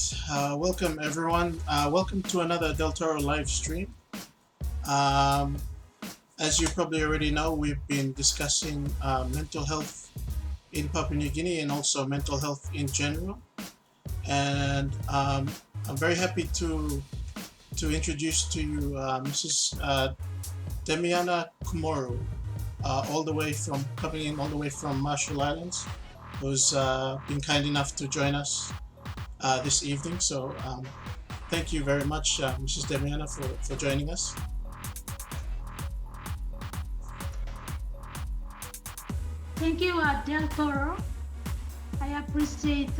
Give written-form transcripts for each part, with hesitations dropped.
right. Welcome, everyone. Welcome to another Del Toro live stream. Um, as you probably already know, we've been discussing mental health in Papua New Guinea and also mental health in general. And I'm very happy to introduce to you Mrs. Demiana Kumoru, all the way from coming in all the way from Marshall Islands, who's been kind enough to join us this evening. So thank you very much, Mrs. Demiana, for joining us. Thank you, Del Toro. I appreciate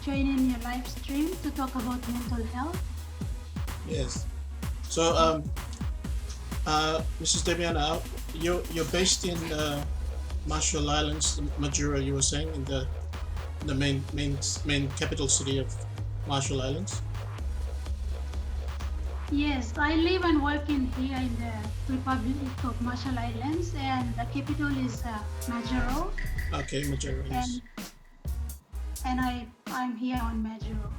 joining your live stream to talk about mental health. Yes. So, Mrs. Demiana, you're based in Marshall Islands, Majura. You were saying in the main capital city of Marshall Islands. Yes, I live and work in here in the Republic of Marshall Islands, and the capital is Majuro. Okay, Majura. Yes. And I'm here on Majuro.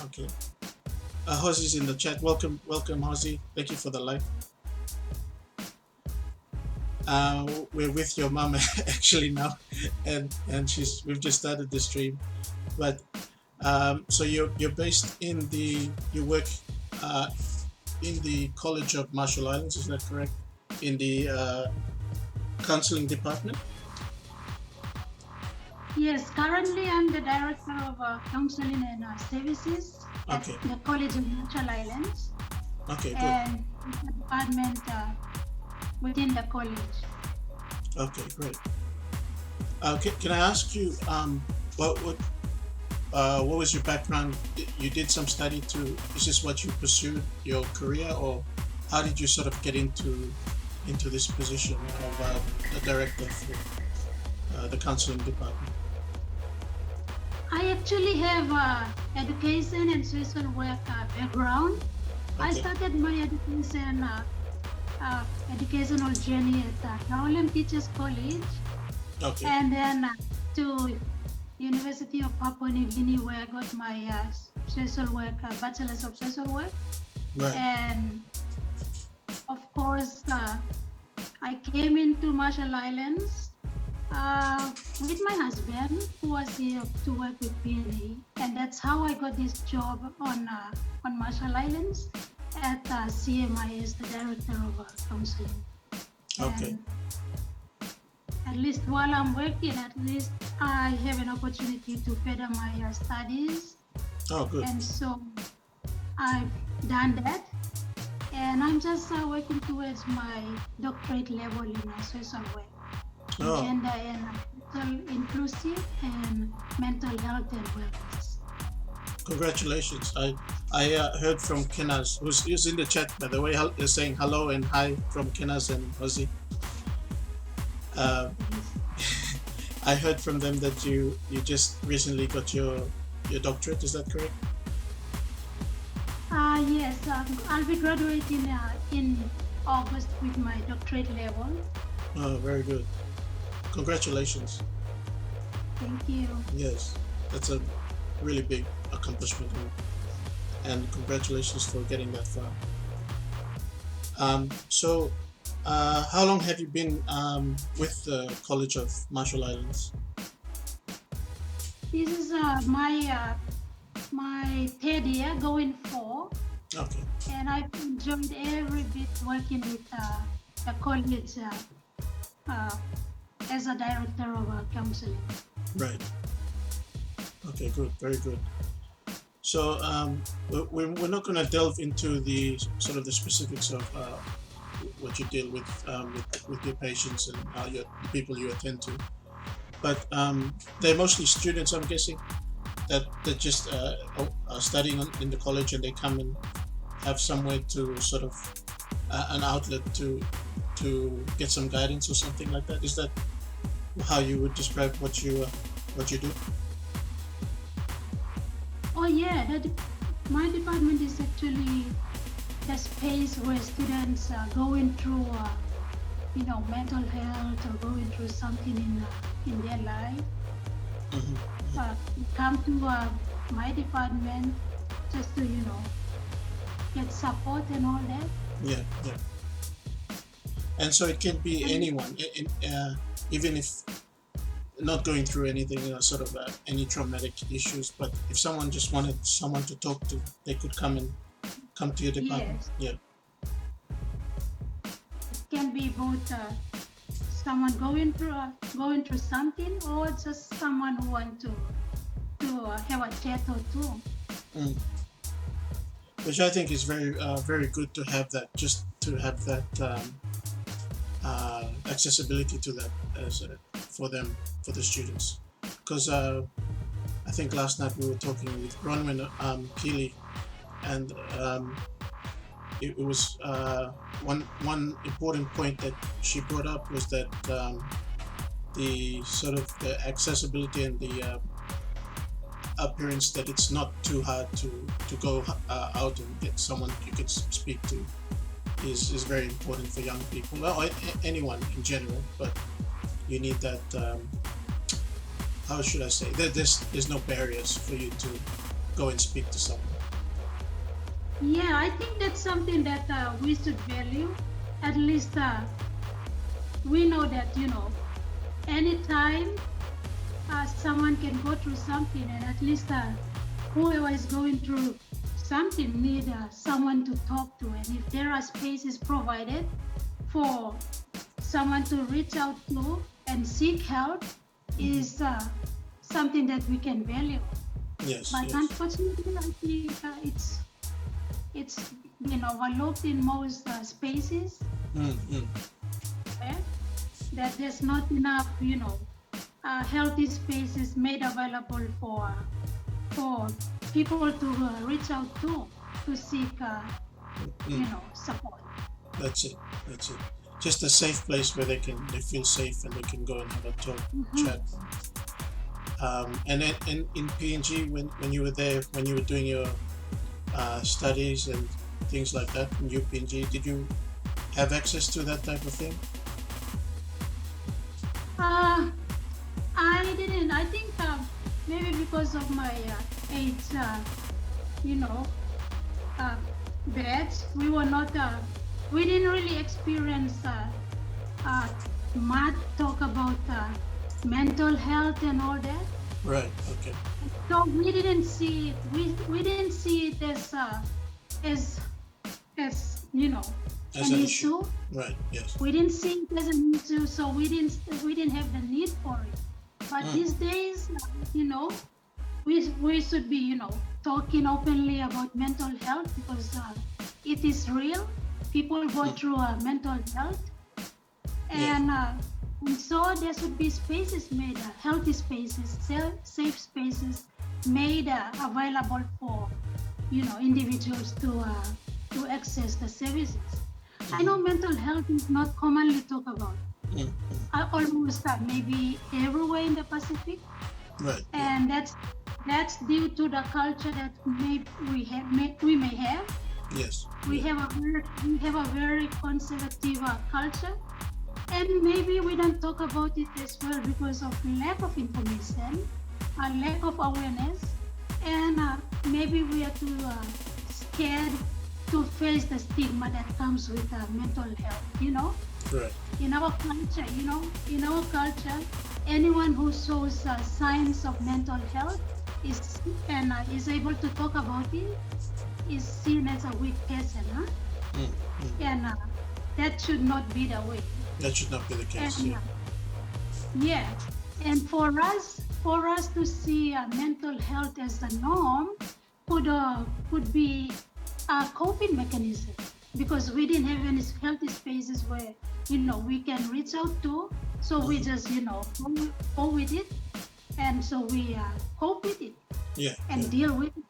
Okay. Hosie's in the chat. Welcome, Hosie. Thank you for the like. We're with your mom actually now, and we've just started the stream, but so you're based in you work in the College of Marshall Islands, is that correct? In the counseling department? Yes, currently I'm the director of counseling and services at the College of Marshall Islands. Okay, good. And the department within the college. Okay, great. Can I ask you what was your background? You did some study is this what you pursued your career, or how did you sort of get into this position of the director for the counseling department? I actually have education and social work background. Okay. I started my educational journey at Harlem Teachers College. Okay. And then to University of Papua New Guinea, where I got my social work, bachelor's of social work. Right. And of course, I came into Marshall Islands with my husband, who was here to work with PNA, and that's how I got this job on Marshall Islands at CMIS, the director of counseling. Okay. And at least while I'm working, at least I have an opportunity to further my studies. Oh, good. And so I've done that, and I'm just working towards my doctorate level in social work. Oh. Gender and mental inclusive and mental health and wellness. Congratulations. I heard from Kenas, who's in the chat, by the way, saying hello and hi from Kenas and Hosie. I heard from them that you just recently got your doctorate. Is that correct? Yes. I'll be graduating in August with my doctorate level. Oh, very good. Congratulations. Thank you. Yes, that's a really big accomplishment, and congratulations for getting that far. So how long have you been with the College of Marshall Islands? This is my third year, going 4. Okay. And I've enjoyed every bit working with the college as a director of counseling. Right. Okay, good, very good. So we're not going to delve into the sort of the specifics of what you deal with your patients and the people you attend to, but they're mostly students, I'm guessing, that just are studying in the college, and they come and have somewhere to sort of an outlet to get some guidance or something like that. Is that how you would describe what you do? Oh yeah, my department is actually the space where students are going through mental health or going through something in their life. Mm-hmm. Come to my department, just to get support and all that. Yeah, yeah. And so it can be anyone, even if not going through anything, sort of any traumatic issues. But if someone just wanted someone to talk to, they could come to your department. Yes. Yeah. It can be both someone going through something, or just someone who want to have a chat or two. Which I think is very good to have that, just to have that accessibility to that for the students. Because I think last night we were talking with Bronwyn Keeley, and it was one important point that she brought up was that the sort of the accessibility and the appearance that it's not too hard to go out and get someone you could speak to is very important for young people, or anyone in general. But you need that. How should I say? There's no barriers for you to go and speak to someone. Yeah, I think that's something that we should value. At least we know that anytime someone can go through something, and at least whoever is going through something need someone to talk to. And if there are spaces provided for someone to reach out to and seek help, is something that we can value. Yes. But unfortunately, I think it's been overlooked in most spaces. That there's not enough, healthy spaces made available for people to reach out to seek, support. That's it. Just a safe place where they feel safe and they can go and have a talk, chat. And then in PNG, when you were there, when you were doing your studies and things like that in UPNG, did you have access to that type of thing? I didn't. I think maybe because of my age, batch, we were not. We didn't really experience much talk about mental health and all that. Right. Okay. So we didn't see it. We didn't see it as As an an issue. Right. Yes. We didn't see it as an issue, so we didn't have the need for it. But these days, we should be talking openly about mental health, because it is real. People go through mental health, and so there should be spaces made, healthy spaces, safe spaces made available for individuals to access the services. I know mental health is not commonly talked about. Almost maybe everywhere in the Pacific, Right. And that's due to the culture that we may have. Yes. We have a very conservative culture, and maybe we don't talk about it as well because of lack of information, a lack of awareness, and maybe we are too scared to face the stigma that comes with mental health. Right. In our culture, anyone who shows signs of mental health is able to talk about it is seen as a weak person, and that should not be the way. That should not be the case. And, and for us to see mental health as the norm could be a coping mechanism, because we didn't have any healthy spaces where we can reach out to, so we just go with it, and so we cope with it, deal with it.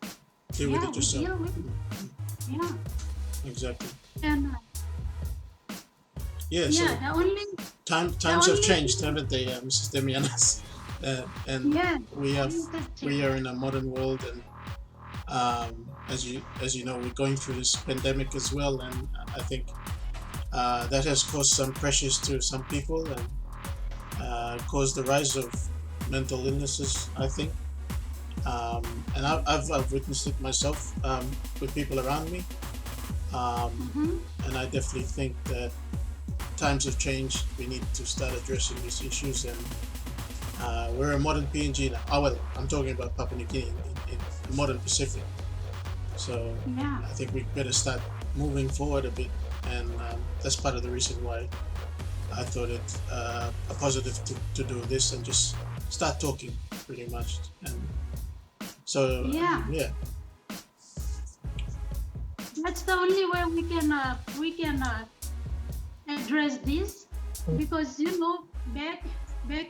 Deal with it yourself. Deal with it. Exactly. And so the only times have changed, haven't they, Mrs. Demiana? And we are in a modern world, and as you know, we're going through this pandemic as well, and I think that has caused some pressures to some people, and caused the rise of mental illnesses, I think. And I've witnessed it myself with people around me. And I definitely think that times have changed. We need to start addressing these issues, and we're a modern PNG now. Oh well, I'm talking about Papua New Guinea in the modern Pacific. So Yeah. I think we better start moving forward a bit, and that's part of the reason why I thought it a positive to do this and just start talking, pretty much. And so Yeah. That's the only way we can address this, because back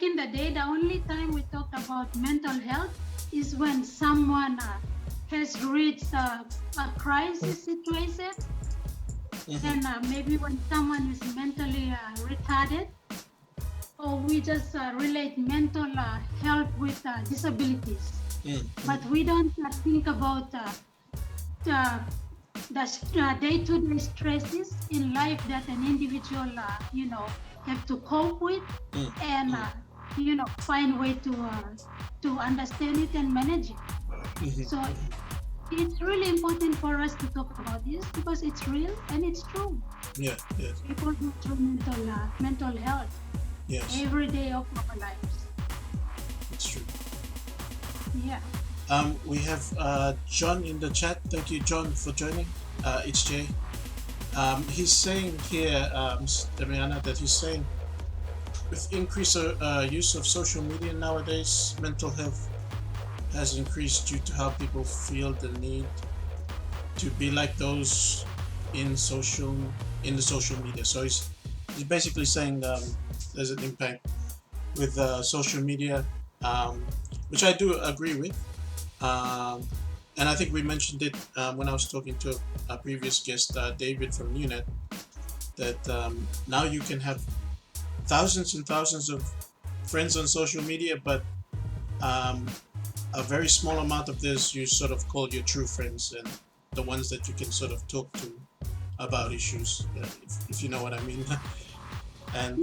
in the day, the only time we talked about mental health is when someone has reached a crisis situation, and maybe when someone is mentally retarded, or we just relate mental health with disabilities. But we don't think about the day-to-day stresses in life that an individual, have to cope with, and find way to understand it and manage it. So it's really important for us to talk about this, because it's real and it's true. Yes. People go through mental health every day of our lives. It's true. Yeah. We have John in the chat. Thank you, John, for joining. It's Jay. He's saying here, Demiana, that he's saying with increased use of social media nowadays, mental health has increased due to how people feel the need to be like those in the social media. So he's basically saying there's an impact with social media, which I do agree with. And I think we mentioned it when I was talking to a previous guest, David from Niunet, that now you can have thousands and thousands of friends on social media, but a very small amount of this you sort of call your true friends, and the ones that you can sort of talk to about issues, if you know what I mean. And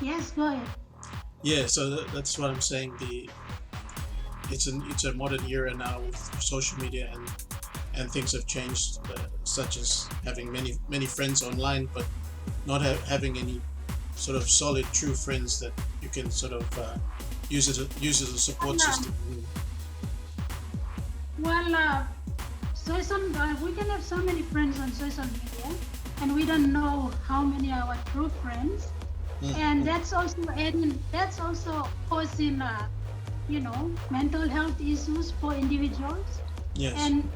yes, go ahead. Yeah, so that's what I'm saying. It's a modern era now with social media, and things have changed, such as having many friends online, but not having any sort of solid true friends that you can sort of use as a support system. Well, we can have so many friends on social media, and we don't know how many are our true friends, and that's also causing mental health issues for individuals. Yes. And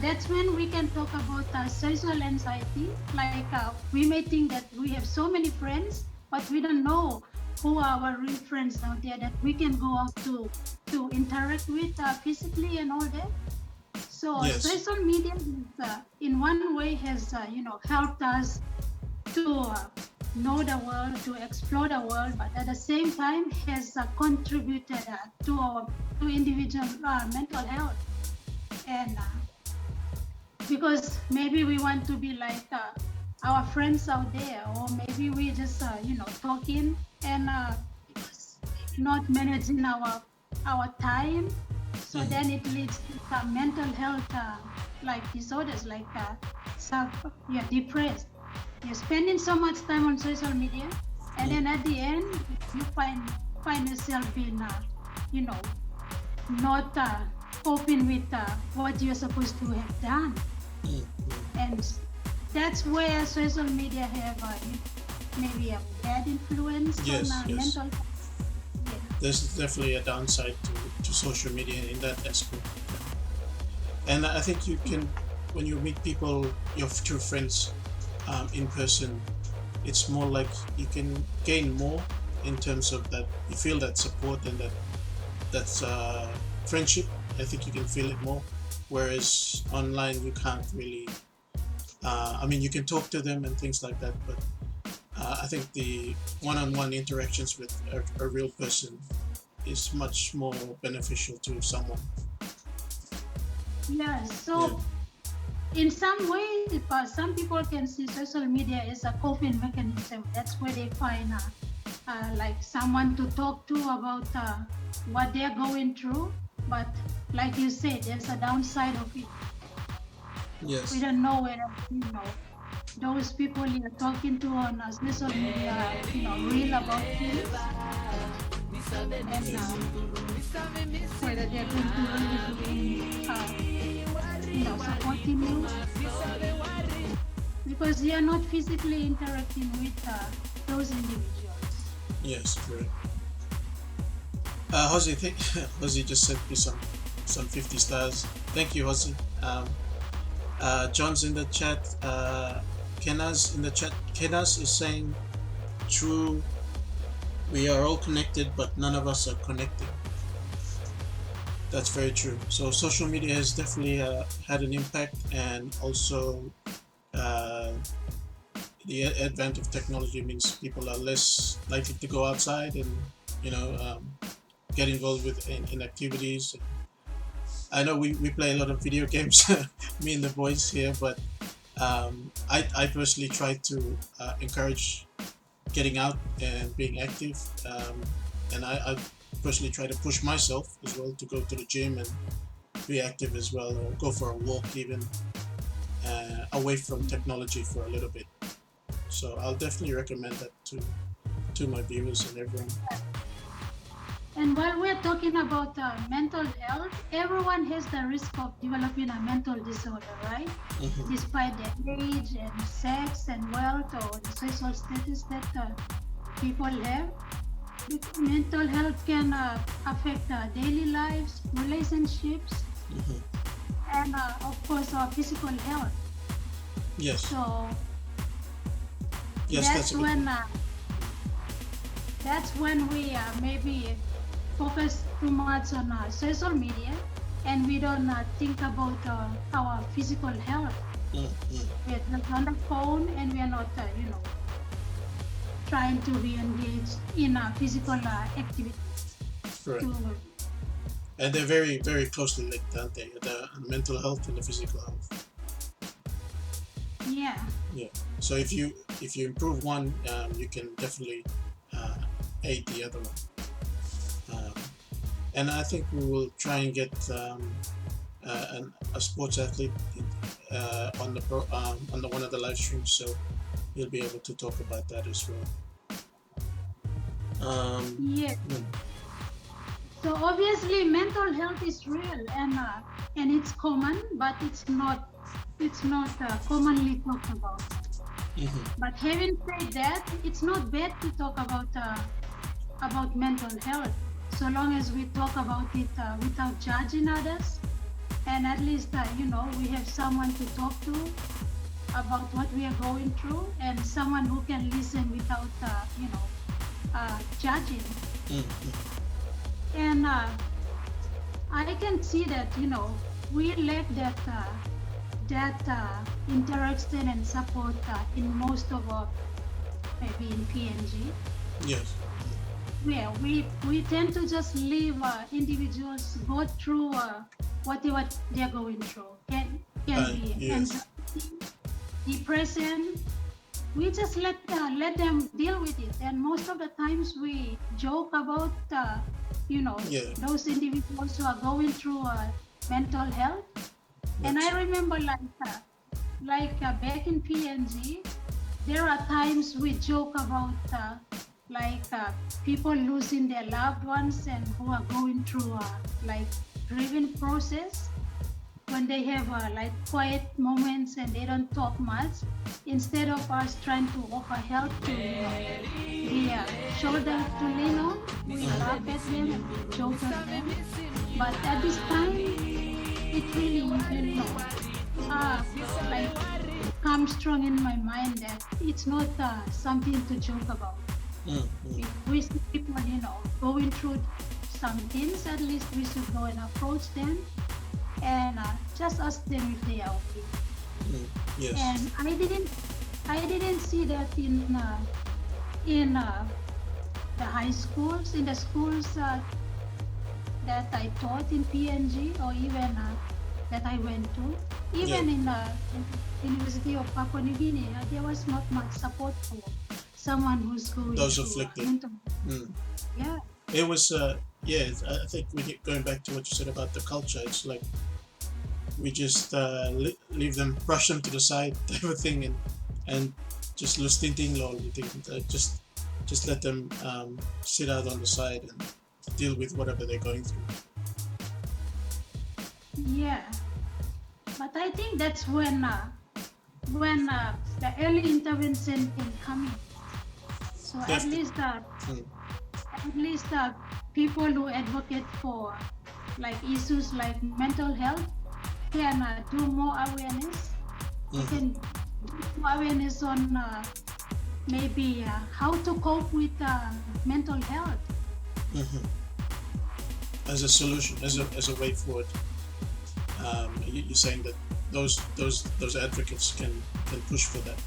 that's when we can talk about social anxiety. Like we may think that we have so many friends, but we don't know who are our real friends out there that we can go out to interact with physically and all that. So social media in one way has helped us to know the world, to explore the world, but at the same time has contributed to individual mental health. And because maybe we want to be like our friends out there, or maybe we just talking and not managing our time, so then it leads to some mental health like disorders, like you're depressed, you're spending so much time on social media, and then at the end you find yourself being not coping with what you're supposed to have done. And that's where social media have maybe a bad influence on mental health. There's definitely a downside to social media in that aspect. And I think you can, when you meet people, your true friends, in person, it's more like you can gain more in terms of that. You feel that support and that's friendship. I think you can feel it more. Whereas online, you can't really. You can talk to them and things like that, but I think the one-on-one interactions with a real person is much more beneficial to someone. Yeah. So in some ways, some people can see social media as a coping mechanism. That's where they find like someone to talk to about what they're going through. But like you said, there's a downside of it. Yes. We don't know whether those people you're talking to on social media, real about things, and whether they're going to really be, supporting you, because you're not physically interacting with those individuals. Yes, correct. Jose, Jose just sent me some 50 stars. Thank you, Jose. John's in the chat. Kenas in the chat. Kenas is saying, true, we are all connected, but none of us are connected. That's very true. So social media has definitely had an impact, and also the advent of technology means people are less likely to go outside and get involved in activities. I know we play a lot of video games, me and the boys here, but I personally try to encourage getting out and being active, and I personally try to push myself as well to go to the gym and be active as well, or go for a walk even, away from technology for a little bit. So I'll definitely recommend that to my viewers and everyone. And while we're talking about mental health, everyone has the risk of developing a mental disorder, right? Mm-hmm. Despite their age and sex and wealth or the social status that people have. Mental health can affect daily lives, relationships, mm-hmm. and of course our physical health. Yes. So yes, that's when we maybe focus too much on social media, and we don't think about our physical health. Mm-hmm. We're not on the phone, and we are not, trying to be engaged in physical activity. Right. And they're very, very closely linked, aren't they? The mental health and the physical health. Yeah. Yeah. So if you improve one, you can definitely aid the other one. And I think we will try and get a sports athlete on the one of the live streams, so you'll be able to talk about that as well. Yeah. So obviously, mental health is real, and it's common, but it's not commonly talked about. Mm-hmm. But having said that, it's not bad to talk about mental health, so long as we talk about it without judging others, and at least we have someone to talk to about what we are going through, and someone who can listen without judging. Mm-hmm. And I can see that we lack that interaction and support in most of our, maybe in PNG. Yes. Yeah, we tend to just leave individuals go through whatever they're going through. Can be yes. Depression. We just let them deal with it, and most of the times we joke about those individuals who are going through mental health. And I remember back in PNG, there are times we joke about people losing their loved ones and who are going through grieving process, when they have quiet moments and they don't talk much. Instead of us trying to offer help to be a shoulder to lean on, we laugh at them and joke at them. But at this time, it really comes strong in my mind that it's not something to joke about. Mm-hmm. If we see people going through some things, at least we should go and approach them and just ask them if they are okay. Yes. And I didn't see that in the high schools, in the schools that I taught in PNG, or even that I went to. Even in the University of Papua New Guinea, there was not much support for someone who's going those through afflicted. mental. Yeah. It was yeah. I think going back to what you said about the culture. It's like we just leave them, brush them to the side, type of thing, and just lustinting lol. We think just let them sit out on the side and deal with whatever they're going through. Yeah, but I think that's when the early intervention can come in. So at least people who advocate for like issues like mental health can do more awareness. They can do more awareness on maybe how to cope with mental health. As a solution, as a way forward. You're saying that those advocates can push for that.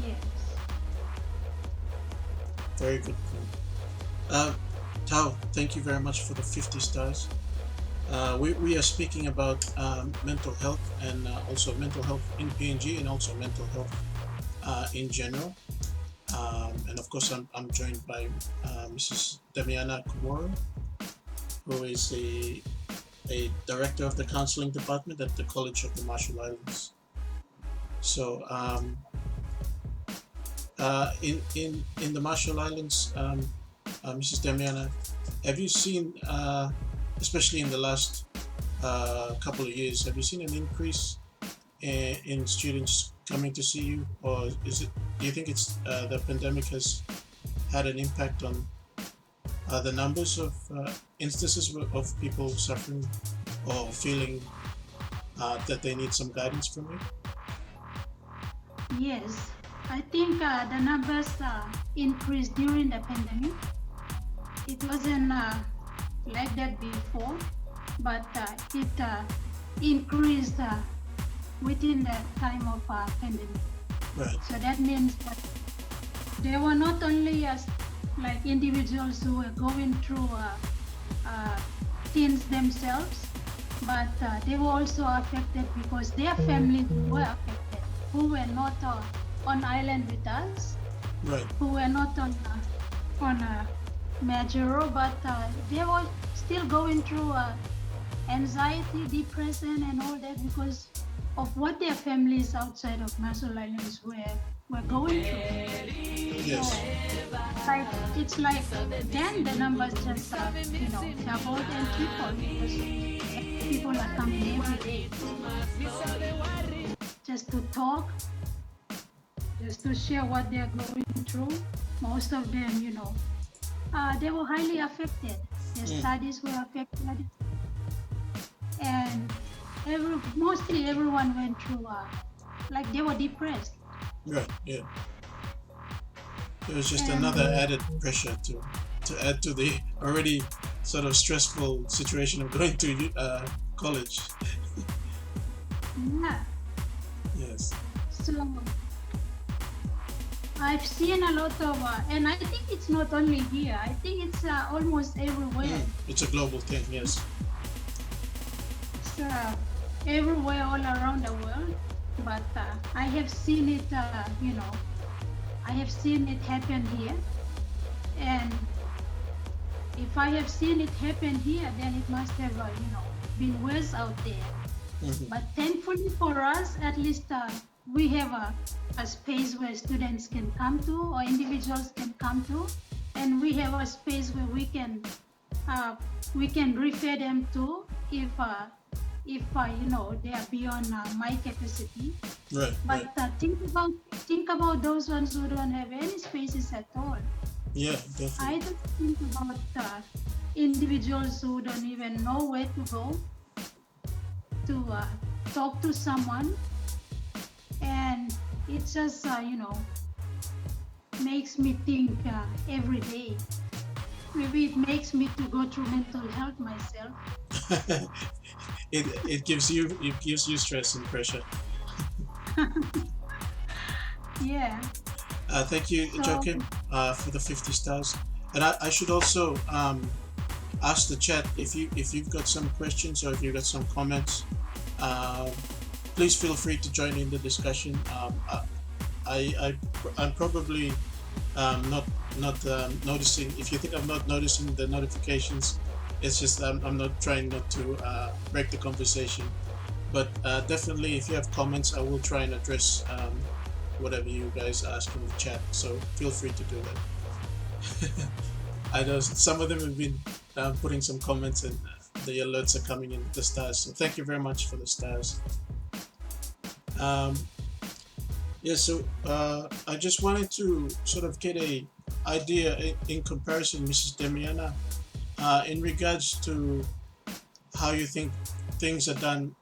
Yes. Very good. Tao, thank you very much for the 50 stars. We are speaking about mental health and also mental health in PNG and also mental health in general. And of course, I'm joined by Mrs. Demiana Kumoru, who is a director of the counseling department at the College of the Marshall Islands. So in the Marshall Islands, Mrs. Demiana, have you seen, especially in the last couple of years, have you seen an increase in students coming to see you, or do you think it's the pandemic has had an impact on the numbers of instances of people suffering or feeling that they need some guidance from you? Yes, I think the numbers increased during the pandemic. It wasn't like that before, but it increased within the time of pandemic. Right. So that means that there were not only like individuals who were going through things themselves, but they were also affected because their families were affected, who were not on island with us, right, who were not on Majuro, but they were still going through anxiety, depression, and all that because of what their families outside of Marshall Islands were going through. Yes. So, it's like then the numbers just doubled and tripled because people are coming every day just to talk, just to share what they're going through. Most of them, they were highly affected. Their studies were affected, and mostly everyone went through like they were depressed. Right. Yeah. It was just another added pressure to add to the already sort of stressful situation of going to college. Yeah. Yes. So I've seen a lot of, and I think it's not only here. I think it's almost everywhere. It's a global thing. Yes. It's everywhere, all around the world. But I have seen it. I have seen it happen here, and if I have seen it happen here, then it must have, been worse out there. But thankfully for us, at least we have a space where students can come to, or individuals can come to, and we have a space where we can refer them to if they are beyond my capacity. Right. But think about those ones who don't have any spaces at all. Yeah, definitely. I don't think about individuals who don't even know where to go to talk to someone, and it just makes me think every day. Maybe it makes me to go through mental health myself. It gives you stress and pressure. Yeah. Thank you, Joaquin, for the 50 stars. And I should also ask the chat if you've got some questions or if you've got some comments. Please feel free to join in the discussion. I'm probably not noticing. If you think I'm not noticing the notifications, it's just I'm not trying not to break the conversation. But definitely, if you have comments, I will try and address whatever you guys ask in the chat. So feel free to do that. I know some of them have been putting some comments, and the alerts are coming in, the stars. So thank you very much for the stars. Yeah, so I just wanted to sort of get a idea in comparison, Mrs. Demiana, in regards to how you think things are done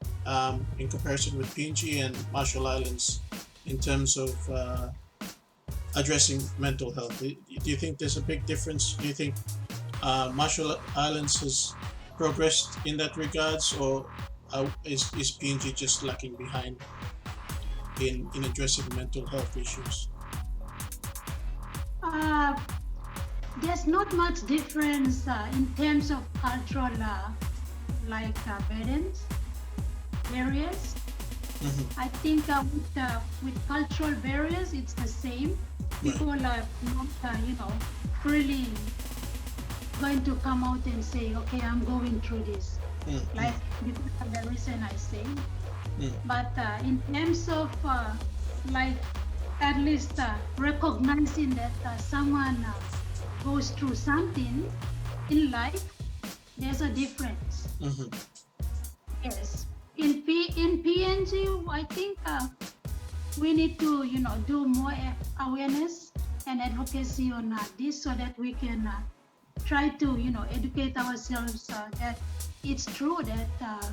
in comparison with PNG and Marshall Islands in terms of addressing mental health. Do you think there's a big difference? Do you think Marshall Islands has progressed in that regards, or is PNG just lagging behind in addressing mental health issues? There's not much difference in terms of cultural burdens, barriers. I think with cultural barriers, it's the same. People are not, freely going to come out and say, okay, I'm going through this. Like, because of the reason I say. But in terms of, at least recognizing that someone goes through something in life, there's a difference. Yes. In PNG, I think we need to, do more awareness and advocacy on this, so that we can try to, educate ourselves that it's true that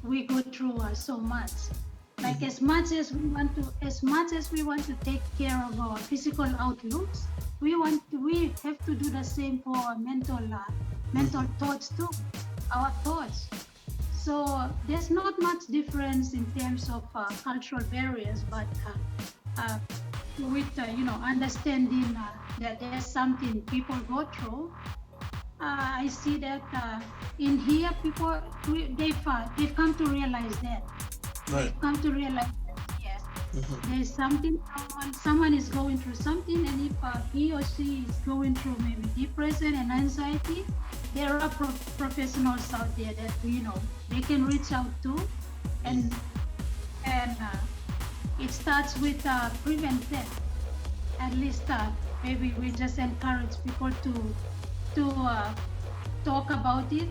we go through so much. Like as much as we want to take care of our physical outlooks, we have to do the same for our mental thoughts too, our thoughts. So there's not much difference in terms of cultural barriers, but with understanding that there's something people go through, I see that in here people they've come to realize that. Right. They've come to realize that yes, there's something, someone is going through something, and if he or she is going through maybe depression and anxiety, there are professionals out there that they can reach out to, and it starts with prevention. At least maybe we just encourage people to talk about it,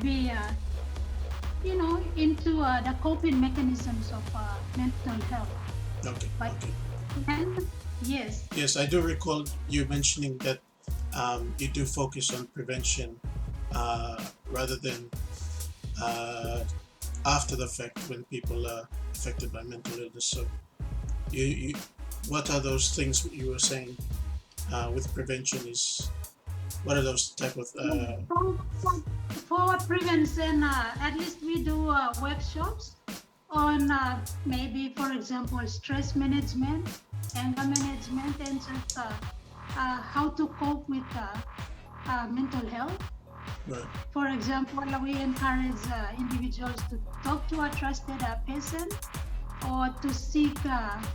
be into the coping mechanisms of mental health. Okay. But, and yes. Yes, I do recall you mentioning that you do focus on prevention rather than after the fact when people are affected by mental illness. So, you what are those things you were saying with prevention? What are those type of for prevention? At least we do workshops on maybe, for example, stress management, anger management, and just how to cope with mental health. Right. For example, we encourage individuals to talk to a trusted person or to seek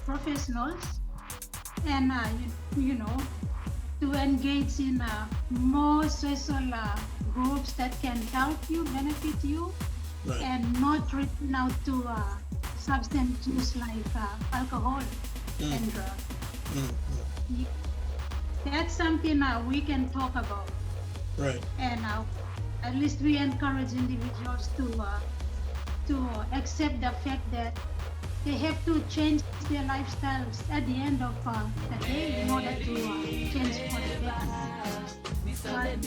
professionals, and to engage in more social groups that can help you, benefit you, right, and not reaching out to substance use like alcohol and drugs. That's something we can talk about. Right. And at least we encourage individuals to accept the fact that they have to change their lifestyles at the end of the day in order to change for the better. But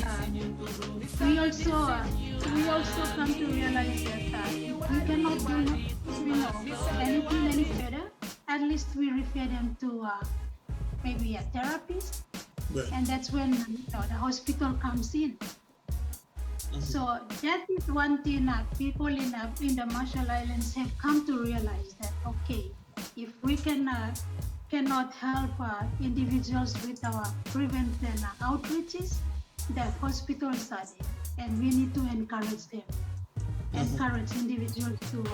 we also come to realize that if we cannot do anything any better, at least we refer them to maybe a therapist, right, and that's when the hospital comes in. So that is one thing people in the Marshall Islands have come to realize, that okay, if we cannot help individuals with our prevention outreaches, the hospitals are there, and we need to encourage them, encourage individuals to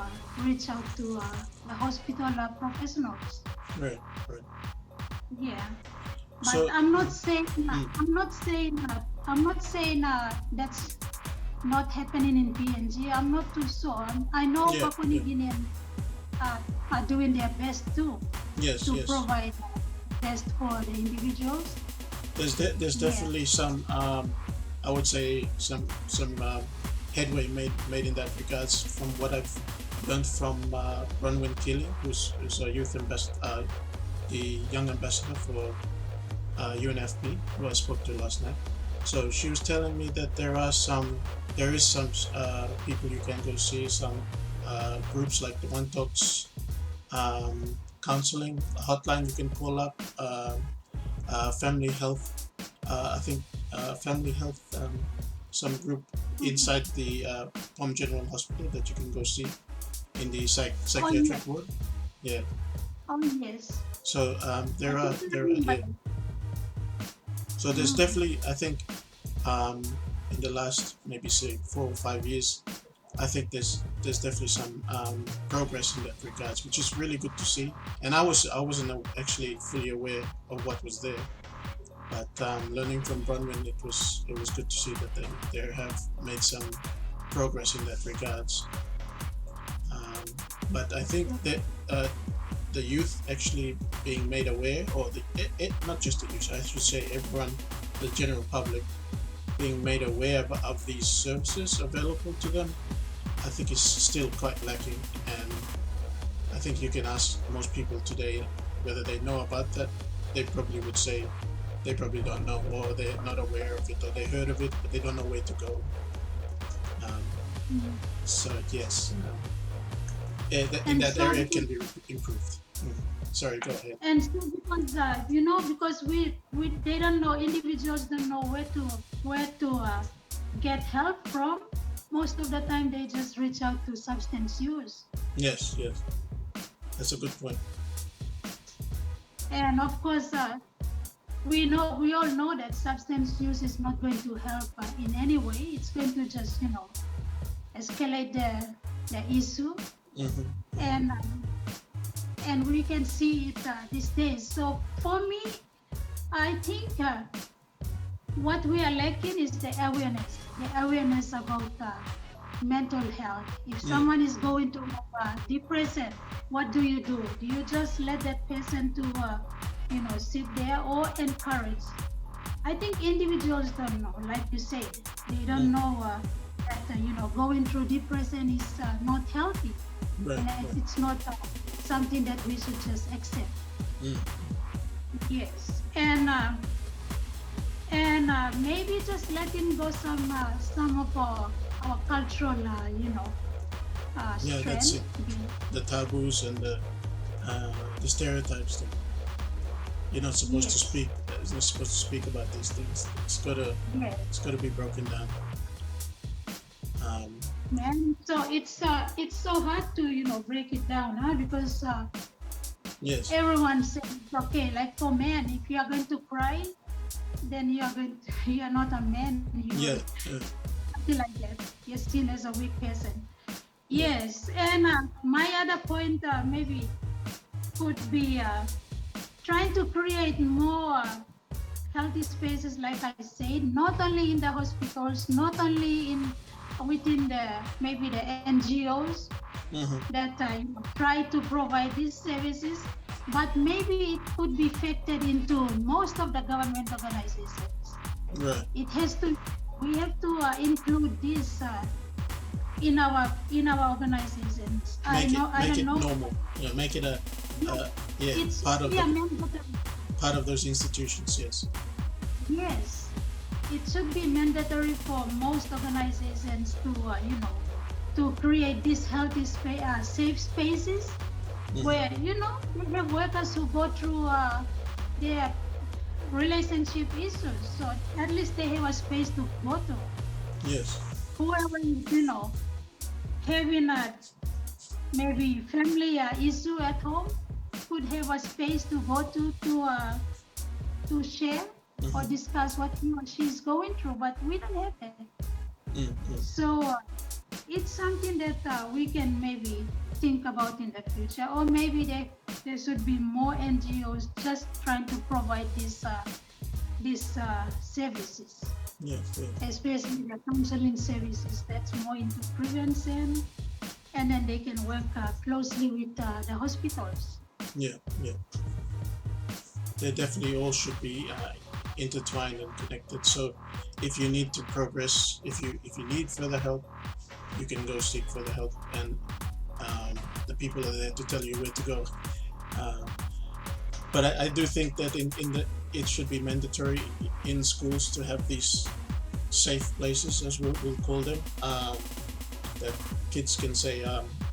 reach out to the hospital professionals. Right, right. Yeah, but So, I'm not saying mm, that's not happening in PNG. I'm not too sure. I know yeah, Papua yeah, New Guinean are doing their best too yes, to yes. provide best for the individuals. There's Yeah. definitely some, I would say, some headway made in that regards from what I've learned from Bronwyn Keeling, who's a youth ambassador, the young ambassador for UNFP, who I spoke to last night. So she was telling me that there is some people you can go see, some groups like the One Talks counseling hotline you can call up, family health. I think family health, some group Mhm. inside the Palm General Hospital that you can go see in the Oh yes. psychiatric ward. Yeah. Oh yes. So I think yeah. but So there's mm, definitely, I think, um, in the last maybe say 4 or 5 years, I think there's definitely some progress in that regards, which is really good to see. And I wasn't actually fully aware of what was there, but learning from Bronwyn, it was good to see that they have made some progress in that regards. Um, but I think that the youth actually being made aware, or not just the youth, I should say everyone, the general public, being made aware of these services available to them, I think is still quite lacking. And I think you can ask most people today whether they know about that. They probably would say they probably don't know, or they're not aware of it, or they heard of it, but they don't know where to go. Um, mm. so yes, in And that so area it can be improved. Mm. Sorry, go ahead. and so because because we they don't know, individuals don't know where to get help from. Most of the time they just reach out to substance use. Yes, yes, that's a good point. And of course, we all know that substance use is not going to help in any way. It's going to just escalate the issue. Mm-hmm. And we can see it these days. So for me, I think what we are lacking is the awareness about mental health. If Mm. someone is going to depression, what do? Do you just let that person to sit there, or encourage? I think individuals don't know, like you said, they don't Mm. know that going through depression is not healthy, Right, and right. it's not something that we should just accept. Mm. Yes, and maybe just letting go some of our cultural Yeah, that's strength. it. The taboos and the stereotypes that you're not supposed to Yes, speak. You're not supposed to speak about these things. yes, It's gotta be broken down. Um, man. So it's so hard to break it down, huh? Because yes. everyone says it's okay. Like for men, if you are going to cry, then you are not a man. Yeah. Something like that. You're seen as a weak person. Yeah. Yes, and my other point maybe could be trying to create more healthy spaces, like I said, not only in the hospitals, not only in within the maybe the NGOs Mm-hmm. that try to provide these services, but maybe it could be factored into most of the government organizations. Right. It has to. We have to include this in our organizations. I Make don't it know. normal. Yeah. Make it a No, yeah, it should be a mandatory. part of those institutions. Yes. Yes, it should be mandatory for most organizations to to create these healthy safe spaces Mm-hmm. where we have workers who go through their relationship issues, so at least they have a space to go to. Yes. Whoever is having a maybe family issue at home could have a space to go to share or Mm-hmm. discuss what he or she is going through, but we don't have that. Mm-hmm. So it's something that we can maybe think about in the future, or maybe there should be more NGOs just trying to provide these services. Yes, especially the counseling services that's more into prevention, and then they can work closely with the hospitals. Yeah. They definitely all should be intertwined and connected. So if you need to progress, if you need further help, you can go seek further help, and the people are there to tell you where to go. But I do think that it should be mandatory in schools to have these safe places, as we'll call them, that kids can say,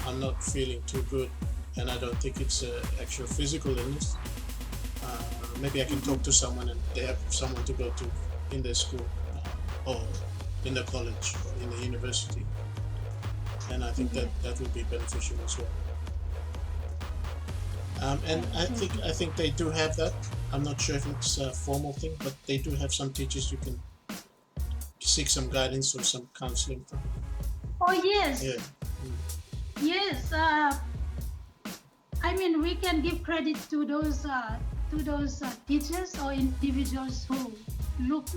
I'm not feeling too good, and I don't think it's an actual physical illness. Maybe I can talk to someone, and they have someone to go to in their school, or in the college, or in the university, and I think that would be beneficial as well. And I think they do have that. I'm not sure if it's a formal thing, but they do have some teachers you can seek some guidance or some counseling from. Oh yes. Yeah. Yes. I mean, we can give credit to those teachers or individuals who look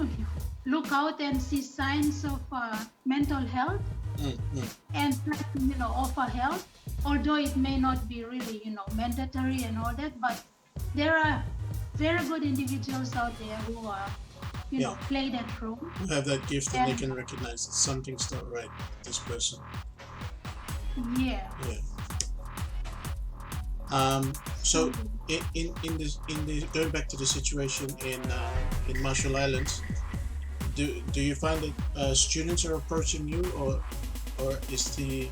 out and see signs of mental health and try to offer help, although it may not be really mandatory and all that. But there are very good individuals out there who are play that role, who have that gift, and they can recognize that something's not right with this person. Yeah. So in this going back to the situation in Marshall Islands, do you find that students are approaching you, or is it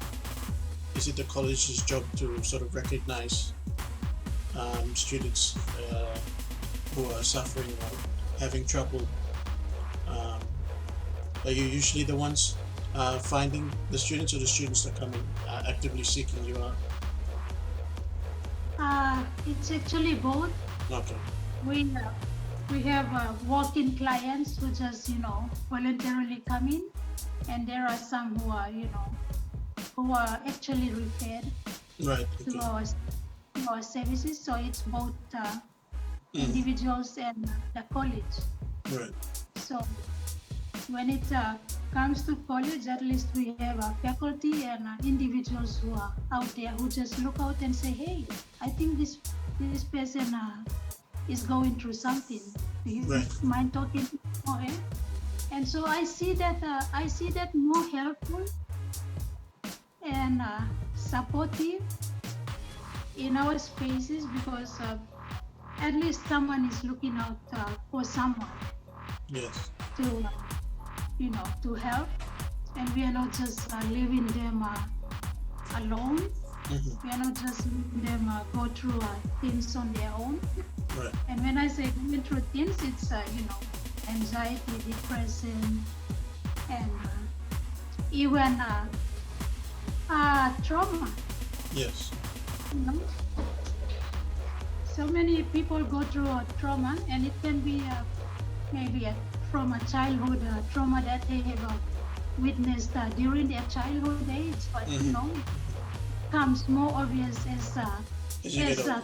the college's job to sort of recognize students who are suffering or having trouble? Are you usually the ones finding the students, or the students that are coming actively seeking you out? It's actually both. Okay. We have walk-in clients who just voluntarily come in, and there are some who are actually referred to our services. So it's both individuals and the college. Right. So when it comes to college, at least we have faculty and individuals who are out there who just look out and say, hey, I think this person is going through something. Do you mind talking to him? And so I see that more helpful and supportive in our spaces, because at least someone is looking out for someone. Yes. To help, and we are not just leaving them alone. We are not just letting them go through things on their own. Right. And when I say going through things, it's anxiety, depression, and even trauma. Yes. So many people go through a trauma, and it can be maybe from a childhood trauma that they have witnessed during their childhood age, but it becomes more obvious as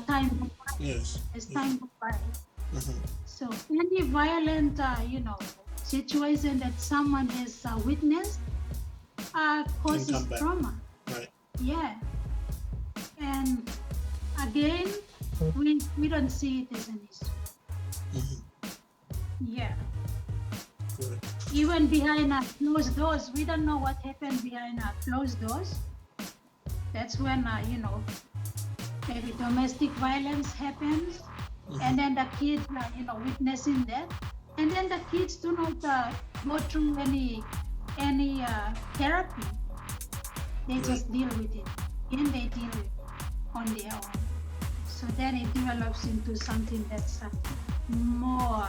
time goes by. Yes. As time goes by. So any violent situation that someone has witnessed causes trauma. Right. Yeah. And again, we don't see it as an issue. Yeah. Good. Even behind closed doors, we don't know what happened behind closed doors. That's when maybe domestic violence happens, and then the kids are witnessing that, and then the kids do not go through any therapy. They just deal with it, and they deal with it on their own. So then it develops into something that's more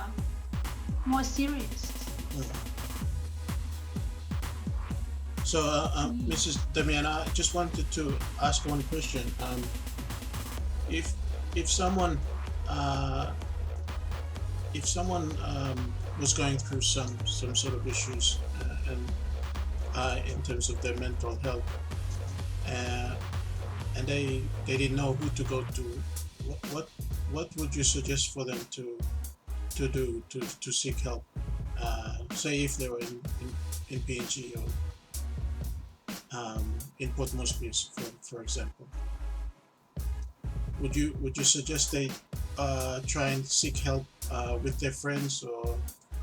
serious. So, Mrs. Demiana, I just wanted to ask one question. If someone was going through some sort of issues and in terms of their mental health, and they didn't know who to go to, what would you suggest for them to do to seek help? Say if they were in PNG or in Port Moresby, for example, would you suggest they try and seek help with their friends, or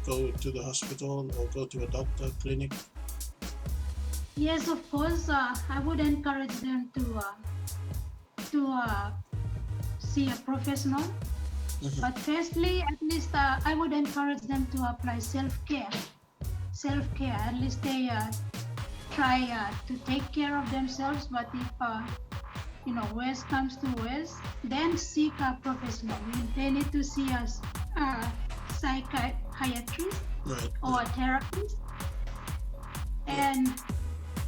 go to the hospital, or go to a doctor clinic? Yes, of course. I would encourage them to see a professional. Mm-hmm. But firstly, at least I would encourage them to apply self-care. Self-care. At least they try to take care of themselves. But if worst comes to worst, then seek a professional. They need to see a psychiatrist, right, or a therapist. And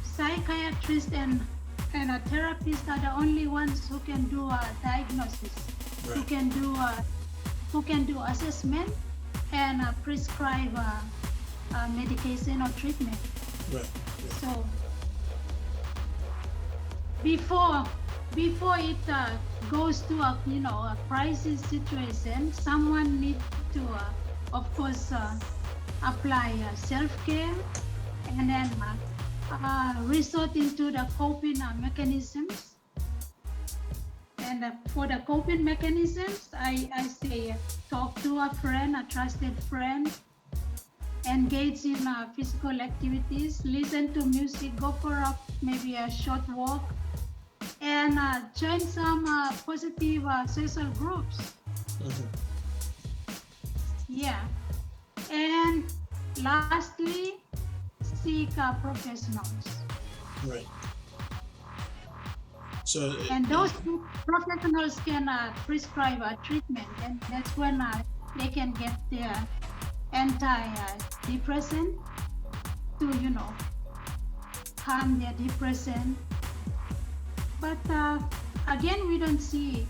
psychiatrist and a therapist are the only ones who can do a diagnosis, right, who can do assessment and prescribe medication or treatment. Right. So before it goes to a crisis situation, someone needs to of course apply self-care, and then resort into the coping mechanisms. And for the coping mechanisms, I say talk to a friend, a trusted friend, engage in physical activities, listen to music, go for maybe a short walk, and join some positive social groups. Mm-hmm. Yeah. And lastly, seek professionals. Right. So and those professionals can prescribe a treatment, and that's when they can get their antidepressant to calm their depression. But again, we don't see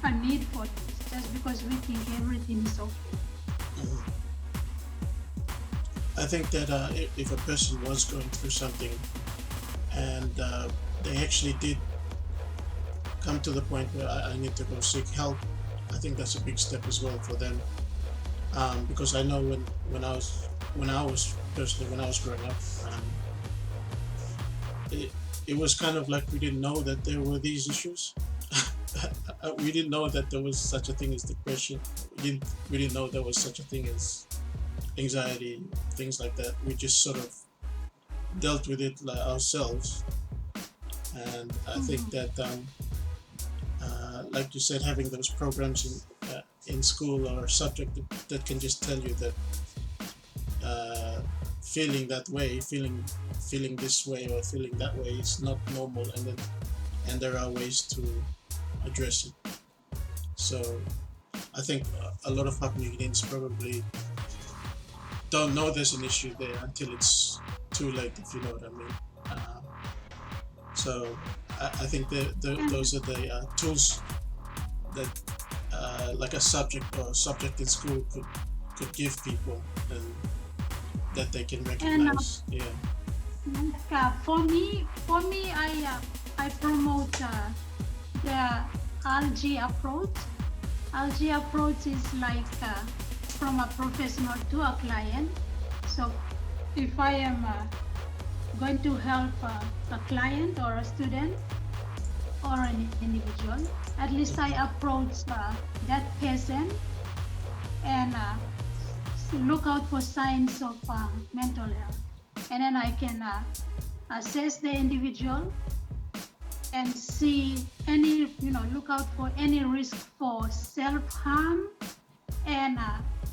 a need for this just because we think everything is okay. Mm-hmm. I think that if a person was going through something and they actually did come to the point where I need to go seek help, I think that's a big step as well for them. Because I know when I was growing up, it was kind of like we didn't know that there were these issues. We didn't know that there was such a thing as depression. We didn't know there was such a thing as anxiety, things like that. We just sort of dealt with it ourselves. And I think that like you said, having those programs in school or a subject that can just tell you that feeling that way, feeling this way or feeling that way is not normal, and there are ways to address it. So I think a lot of Papua New Guineans probably don't know there's an issue there until it's too late, if you know what I mean. So I think those are the tools that like a subject in school could give people, and that they can recognize. For me, I promote the LG approach. LG approach is like from a professional to a client. So if I am going to help a client or a student or an individual, at least I approach that person and look out for signs of mental health, and then I can assess the individual and see any, look out for any risk for self-harm and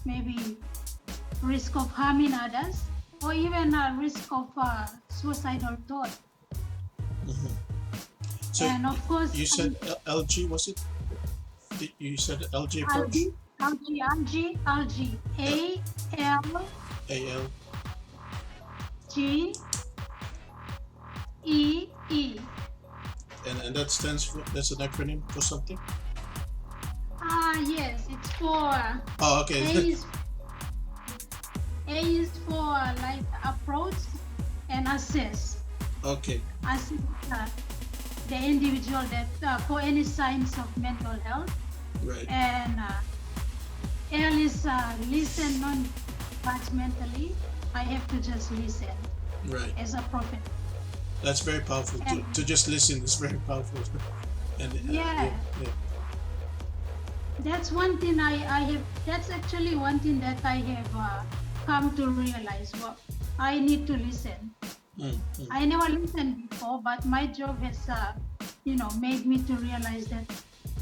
maybe risk of harming others, or even a risk of suicidal thought. Mm-hmm. So and of course, you said LG, was it? You said LG approach? LG. A-L G-E-E. And that stands for, that's an acronym for something? Yes, it's for... Oh, okay. A is for like approach and assess. Okay. Assess the individual that for any signs of mental health. Right. And L is listen non-judgmentally. I have to just listen. Right. As a prophet. That's very powerful. To just listen is very powerful. And yeah. That's one thing I have. That's actually one thing that I have come to realize. Well, I need to listen. I never listened before, but my job has, made me to realize that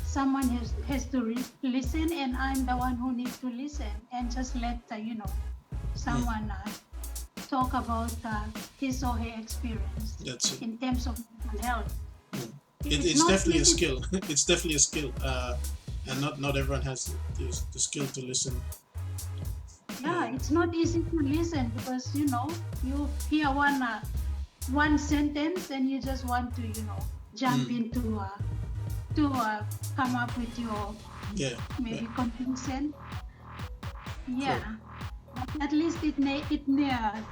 someone has to listen, and I'm the one who needs to listen and just let someone talk about his or her experience in terms of mental health. It's definitely a skill. It's definitely a skill, and not everyone has the skill to listen. Yeah, it's not easy to listen because you hear one sentence and you just want to jump into to come up with your maybe conclusion. Yeah. Cool. But at least it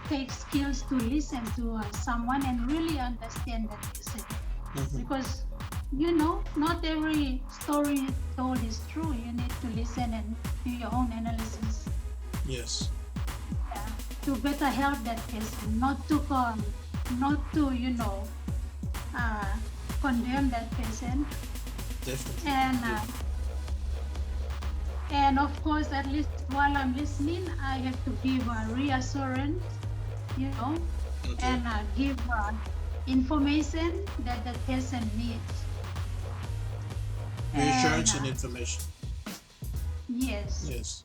takes skills to listen to someone and really understand that person. Because not every story told is true. You need to listen and do your own analysis. Yes. Yeah, to better help that person, not to condemn that person. Definitely. And of course, at least while I'm listening, I have to give reassurance, and give information that the person needs. Reassurance and information. Yes. Yes.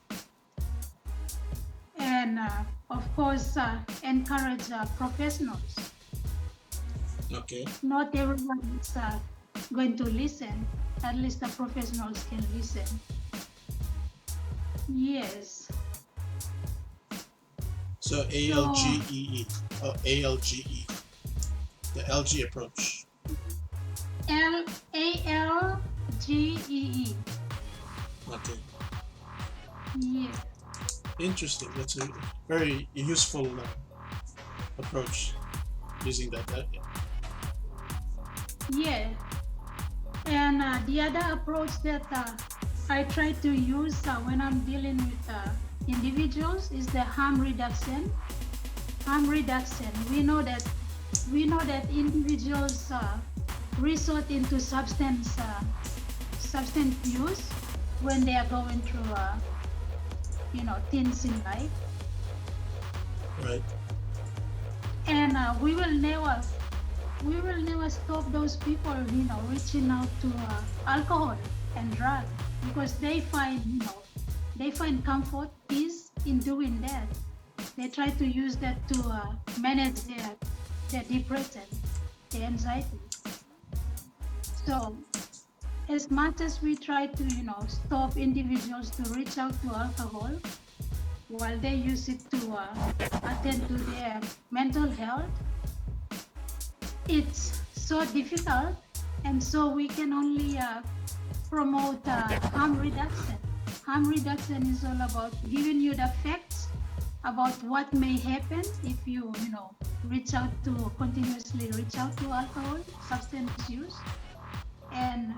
And of course, encourage professionals. Okay. Not everyone is going to listen. At least the professionals can listen. Yes. So ALGEE. ALGE. The LG approach. ALGEE. Okay. Yeah. Interesting. That's a very useful approach using that. Yeah. And the other approach that I try to use when I'm dealing with individuals is the harm reduction. Harm reduction. We know that individuals resort into substance use when they are going through things in life. Right. And we will never stop those people reaching out to alcohol and drugs because they find comfort, peace in doing that. They try to use that to manage their depression, their anxiety. So as much as we try to stop individuals to reach out to alcohol while they use it to attend to their mental health, it's so difficult, and so we can only promote harm reduction. Harm reduction is all about giving you the facts about what may happen if you continuously reach out to alcohol, substance use, and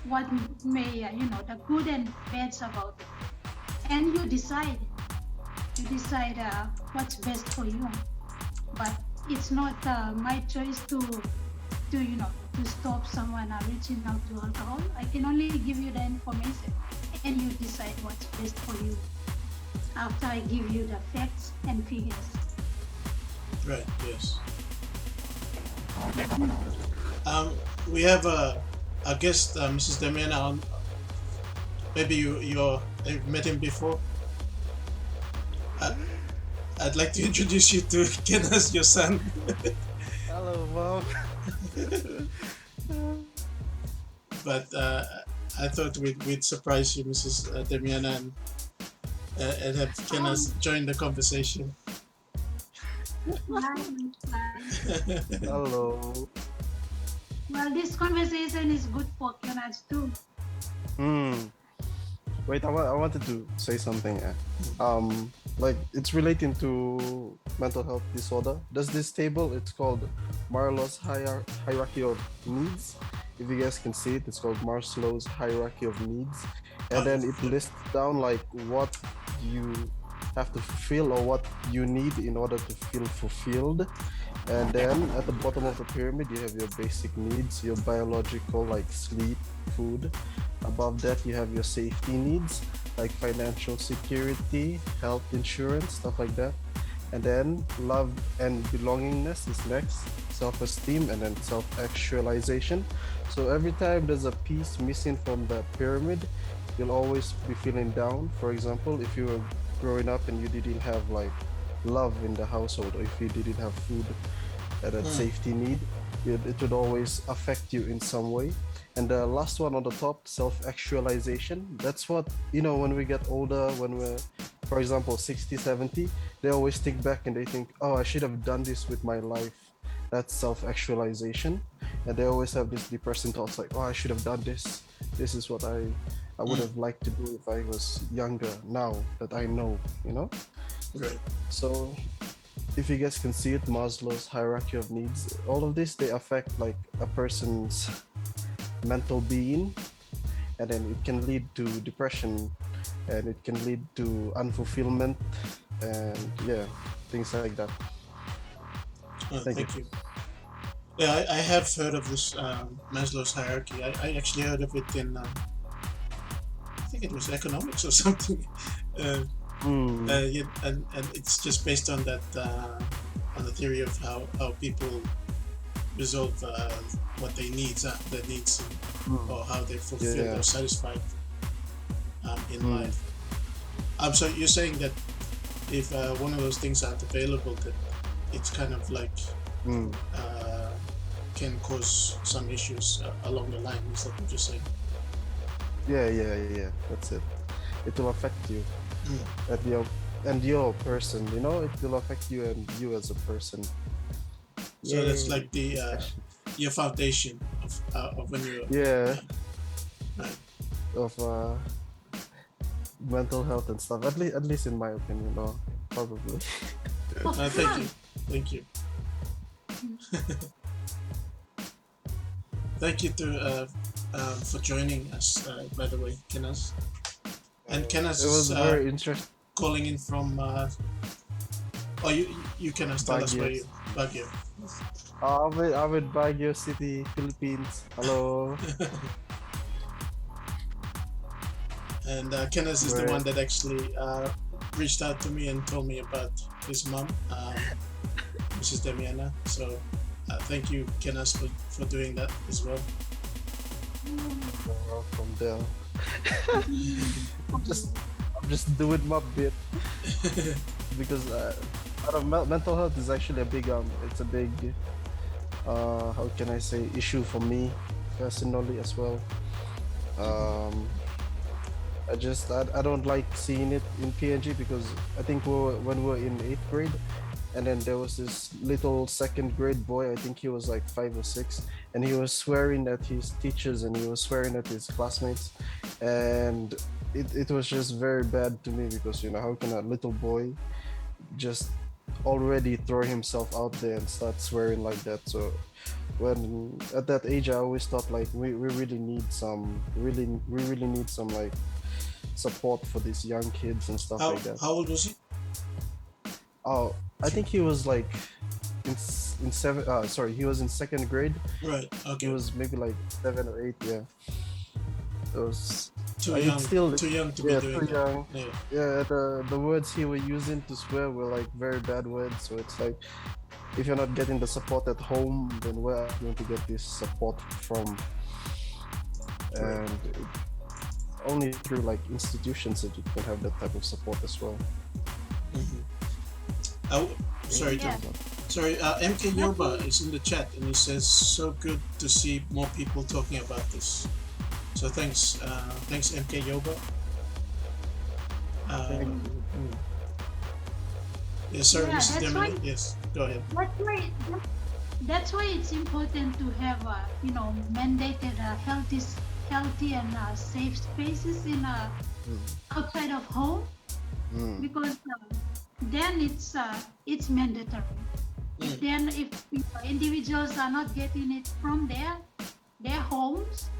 what may the good and bads about it, and you decide what's best for you. But it's not my choice to stop someone reaching out to alcohol. I can only give you the information and you decide what's best for you after I give you the facts and figures. Right. Yes. We have a guest, Mrs. Demiana, on. Maybe you've met him before. I'd like to introduce you to Kenneth, your son. Hello, Mom. But I thought we'd surprise you, Mrs. Demiana, and have Kenneth join the conversation. Hello. Well, this conversation is good for Kenneth too. Wait, I wanted to say something. Like it's relating to mental health disorder. There's this table. It's called Maslow's hierarchy of needs. If you guys can see it, it's called Maslow's hierarchy of needs, and then it lists down like what you have to fulfill or what you need in order to feel fulfilled. And then at the bottom of the pyramid, you have your basic needs, your biological, like sleep, food. Above that, you have your safety needs, like financial security, health insurance, stuff like that. And then love and belongingness is next, self-esteem, and then self-actualization. So every time there's a piece missing from the pyramid, you'll always be feeling down. For example, if you were growing up and you didn't have like love in the household, or if you didn't have food, that safety need, it would always affect you in some way. And the last one on the top, self-actualization. That's what, when we get older, when we're, for example, 60, 70, they always think back and they think, oh, I should have done this with my life. That's self-actualization. And they always have this depressing thoughts like, oh, I should have done this. This is what I would have liked to do if I was younger, now that I know, Right. So if you guys can see it, Maslow's hierarchy of needs, all of this, they affect like a person's mental being, and then it can lead to depression, and it can lead to unfulfillment, and things like that. Thank you. Yeah, I have heard of this Maslow's hierarchy. I actually heard of it in, I think it was economics or something. Yeah, and it's just based on that, on the theory of how people resolve what they need, their needs, or how they fulfill or satisfied in life. So you're saying that if one of those things aren't available, that it's kind of like can cause some issues along the line. Is that what you're saying? Yeah. That's it. It will affect you, and your person. It will affect you and you as a person. So that's like the your foundation of when you right. Of mental health and stuff. At least in my opinion, probably. Thank you. Thank you for joining us. By the way, Kenneth. And Kenneth was very interesting. Calling in from. You can tell us where you Baguio. I'm in Baguio City, Philippines. Hello. And Kenneth is the one that actually reached out to me and told me about his mom, Mrs. Demiana. So thank you, Kenneth, for doing that as well. You're welcome, Del. I'm just doing my bit because mental health is actually a big it's a big how can I say, issue for me personally as well. I don't like seeing it in PNG because I think when we were in 8th grade, and then there was this little 2nd grade boy, I think he was like 5 or 6, and he was swearing at his teachers and he was swearing at his classmates, and it was just very bad to me because how can a little boy just already throw himself out there and start swearing like that? So when at that age, I always thought like we really need some like support for these young kids and stuff like that. How old was he? Oh, I think he was like he was in 2nd grade. Right. Okay. He was maybe like 7 or 8. Yeah. It was too young to be doing young. Yeah. The words he was using to swear were like very bad words. So it's like, if you're not getting the support at home, then where are you going to get this support from? And only through like institutions that you can have that type of support as well. Sorry, MK Yoba is in the chat and he says, so good to see more people talking about this. So thanks MK Yoba. Yes, sorry, Mrs. Demiana. Yes, go ahead. That's why it's important to have mandated healthy and safe spaces in outside of home, because then it's mandatory. If then if individuals are not getting it from their homes,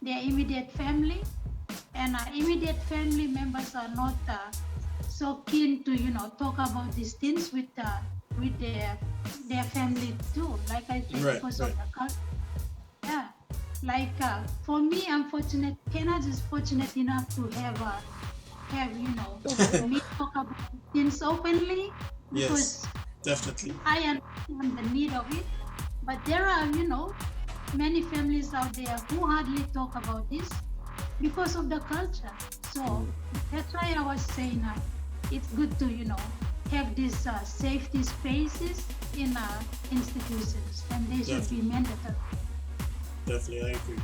their immediate family, and immediate family members are not so keen to talk about these things with their family too. Like I said, because of the culture. Yeah. Like for me, I'm fortunate. Canada is fortunate enough to have me talk about things openly because definitely I understand the need of it. But there are many families out there who hardly talk about this because of the culture. So that's why I was saying it's good to have these safety spaces in institutions, and they should be mandatory. Definitely, I agree.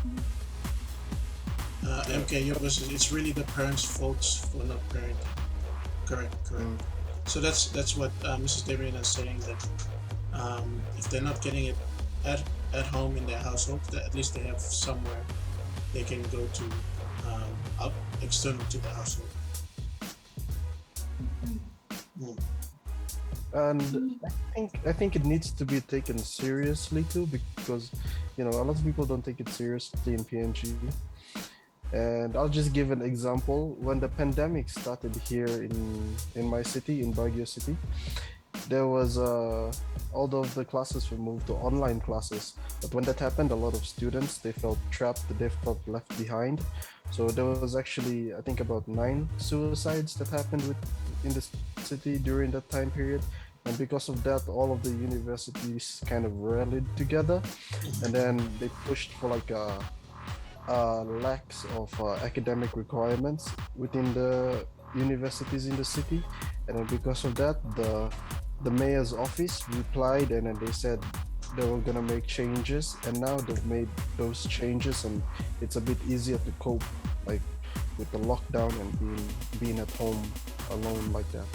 MK, your question, it's really the parents' faults for not parenting. Correct. So that's what Mrs. Demiana is saying, that if they're not getting it at home in their household, at least they have somewhere they can go to out external to the household. And I think it needs to be taken seriously too, because a lot of people don't take it seriously in PNG. And I'll just give an example. When the pandemic started here in my city, in Baguio City, there was all of the classes were moved to online classes. But when that happened, a lot of students, they felt trapped, they felt left behind. So there was actually, I think, about 9 suicides that happened in the city during that time period. And because of that, all of the universities kind of rallied together, and then they pushed for like a lacks of academic requirements within the universities in the city. And then because of that, the mayor's office replied, and then they said they were gonna make changes, and now they've made those changes, and it's a bit easier to cope, like with the lockdown and being at home alone like that.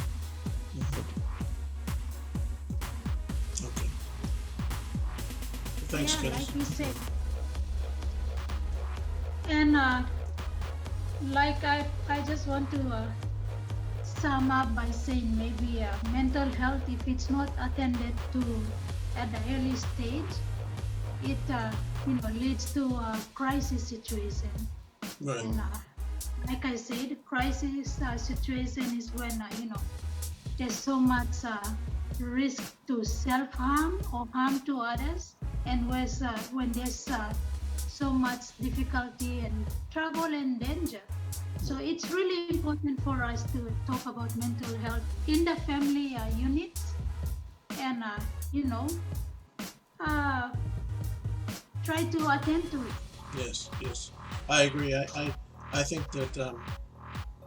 Okay. Thanks, yeah, guys. like you said. And like I just want to sum up by saying maybe mental health, if it's not attended to at the early stage, it leads to a crisis situation. Right. And like I said, crisis situation is when there's so much risk to self-harm or harm to others, and when there's so much difficulty and trouble and danger. So it's really important for us to talk about mental health in the family units, and try to attend to it. Yes, I agree. I think that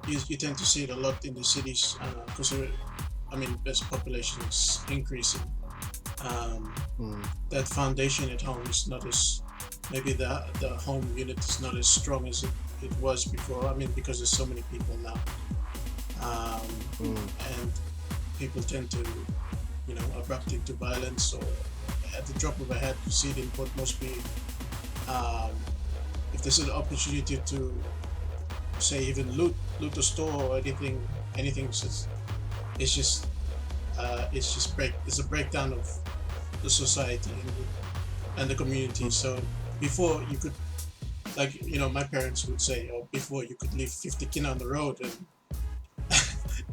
you tend to see it a lot in the cities because as population is increasing, that foundation at home is not as, maybe the home unit is not as strong as it was before. Because there's so many people now, and people tend to erupt into violence, or at the drop of a hat. You see it in Port Moresby. If there's an opportunity to say even loot a store or anything, it's a breakdown of the society and the community. So before you could, my parents would say, before you could leave 50 kina on the road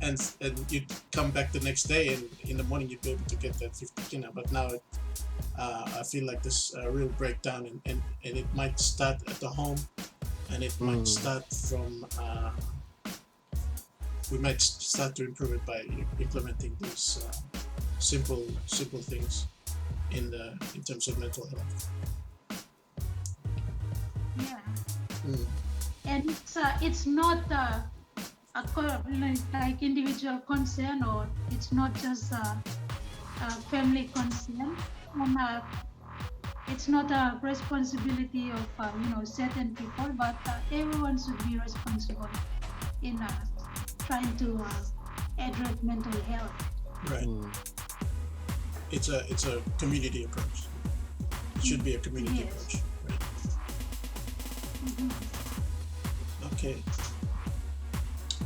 and you'd come back the next day, and in the morning you'd be able to get that 50 kina. But now I feel like this real breakdown, and it might start at the home, and it might start from we might start to improve it by implementing these simple things in terms of mental health. Yeah. And it's not like individual concern, or it's not just a family concern. It's not a responsibility of certain people, but everyone should be responsible in trying to address mental health. Right. It's a community approach. It should be a community approach. Right. Okay.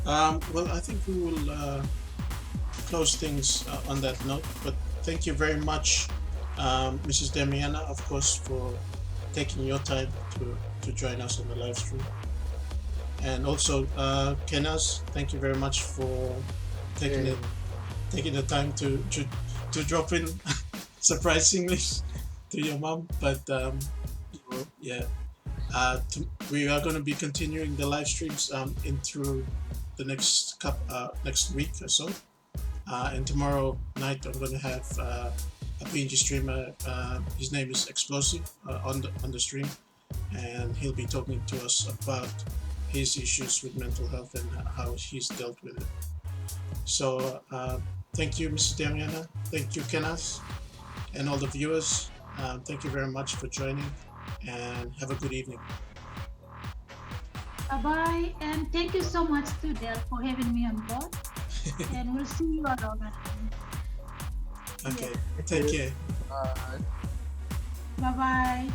Well, I think we will close things on that note, but thank you very much, Mrs. Demiana, of course, for taking your time to join us on the live stream. And also, Kenas, thank you very much for taking the time to drop in surprisingly to your mom. But yeah, we are going to be continuing the live streams in through the next week or so. And tomorrow night I'm going to have a PNG streamer. His name is Explosive on the stream, and he'll be talking to us about his issues with mental health and how he's dealt with it. So thank you, Mrs. Demiana. Thank you, Kenneth, and all the viewers. Thank you very much for joining, and have a good evening. Bye-bye, and thank you so much to Del for having me on board. And we'll see you around. Okay, take care. Bye-bye.